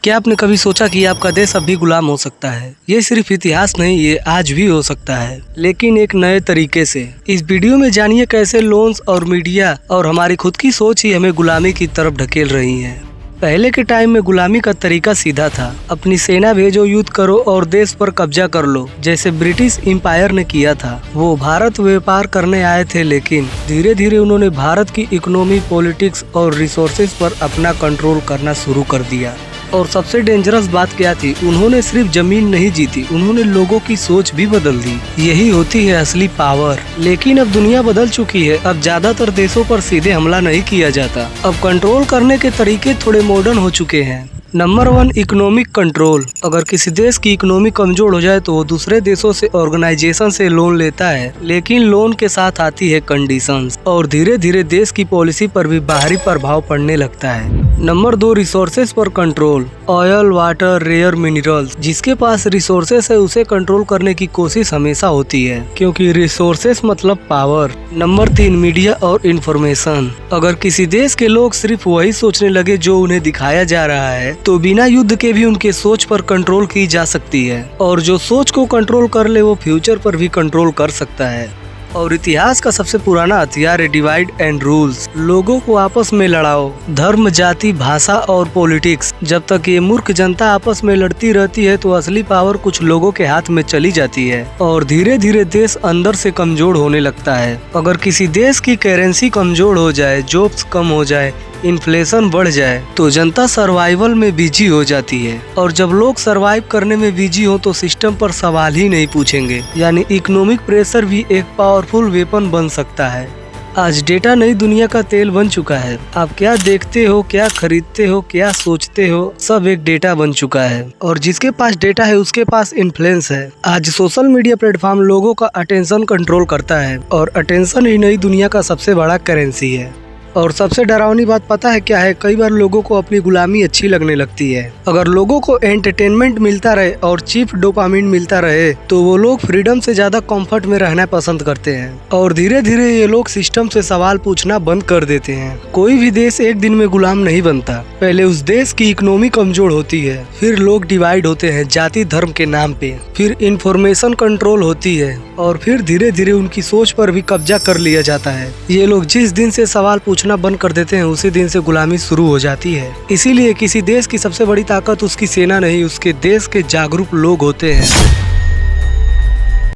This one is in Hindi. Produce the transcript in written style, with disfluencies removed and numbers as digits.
क्या आपने कभी सोचा कि आपका देश अब भी गुलाम हो सकता है? ये सिर्फ इतिहास नहीं, ये आज भी हो सकता है, लेकिन एक नए तरीके से। इस वीडियो में जानिए कैसे लोन्स और मीडिया और हमारी खुद की सोच ही हमें गुलामी की तरफ ढकेल रही है। पहले के टाइम में गुलामी का तरीका सीधा था, अपनी सेना भेजो, युद्ध करो और देश पर कब्जा कर लो, जैसे ब्रिटिश एम्पायर ने किया था। वो भारत व्यापार करने आए थे, लेकिन धीरे धीरे उन्होंने भारत की इकोनॉमी, पॉलिटिक्स और रिसोर्सेज पर अपना कंट्रोल करना शुरू कर दिया। और सबसे डेंजरस बात क्या थी, उन्होंने सिर्फ जमीन नहीं जीती, उन्होंने लोगों की सोच भी बदल दी। यही होती है असली पावर। लेकिन अब दुनिया बदल चुकी है, अब ज्यादातर देशों पर सीधे हमला नहीं किया जाता, अब कंट्रोल करने के तरीके थोड़े मॉडर्न हो चुके हैं। Number 1, economic control. अगर किसी देश की इकोनॉमी कमजोर हो जाए तो वो दूसरे देशों से, ऑर्गेनाइजेशन से लोन लेता है, लेकिन लोन के साथ आती है कंडीशंस, और धीरे धीरे देश की पॉलिसी पर भी बाहरी प्रभाव पड़ने लगता है। नंबर 2, रिसोर्सेज पर control. Oil, water, rare minerals, जिसके पास रिसोर्सेज है उसे कंट्रोल करने की कोशिश हमेशा होती है, क्योंकि रिसोर्सेज मतलब पावर। नंबर 3, मीडिया और इंफॉर्मेशन। अगर किसी देश के लोग सिर्फ वही सोचने लगे जो उन्हें दिखाया जा रहा है, तो बिना युद्ध के भी उनके सोच पर कंट्रोल की जा सकती है, और जो सोच को कंट्रोल कर ले वो फ्यूचर पर भी कंट्रोल कर सकता है। और इतिहास का सबसे पुराना हथियार है डिवाइड एंड रूल्स। लोगों को आपस में लड़ाओ, धर्म, जाति, भाषा और पॉलिटिक्स। जब तक ये मूर्ख जनता आपस में लड़ती रहती है तो असली पावर कुछ लोगों के हाथ में चली जाती है, और धीरे धीरे देश अंदर से कमजोर होने लगता है। अगर किसी देश की करेंसी कमजोर हो जाए, जॉब्स कम हो जाए, इन्फ्लेशन बढ़ जाए, तो जनता सर्वाइवल में बिजी हो जाती है, और जब लोग सर्वाइव करने में बिजी हो तो सिस्टम पर सवाल ही नहीं पूछेंगे। यानी इकोनॉमिक प्रेशर भी एक पावरफुल वेपन बन सकता है। आज डेटा नई दुनिया का तेल बन चुका है। आप क्या देखते हो, क्या खरीदते हो, क्या सोचते हो, सब एक डेटा बन चुका है, और जिसके पास डेटा है उसके पास इन्फ्लुएंस है। आज सोशल मीडिया प्लेटफॉर्म लोगों का अटेंशन कंट्रोल करता है, और अटेंशन ही नई दुनिया का सबसे बड़ा करेंसी है। और सबसे डरावनी बात पता है क्या है? कई बार लोगों को अपनी गुलामी अच्छी लगने लगती है। अगर लोगों को एंटरटेनमेंट मिलता रहे और चीप डोपामिन मिलता रहे तो वो लोग फ्रीडम से ज्यादा कंफर्ट में रहना पसंद करते हैं, और धीरे धीरे ये लोग सिस्टम से सवाल पूछना बंद कर देते हैं। कोई भी देश एक दिन में गुलाम नहीं बनता। पहले उस देश की इकोनॉमी कमजोर होती है, फिर लोग डिवाइड होते हैं जाति धर्म के नाम पे, फिर इंफॉर्मेशन कंट्रोल होती है, और फिर धीरे धीरे उनकी सोच पर भी कब्जा कर लिया जाता है। ये लोग जिस दिन से सवाल पूछना बंद कर देते हैं उसी दिन से गुलामी शुरू हो जाती है। इसीलिए किसी देश की सबसे बड़ी ताकत उसकी सेना नहीं, उसके देश के जागरूक लोग होते हैं।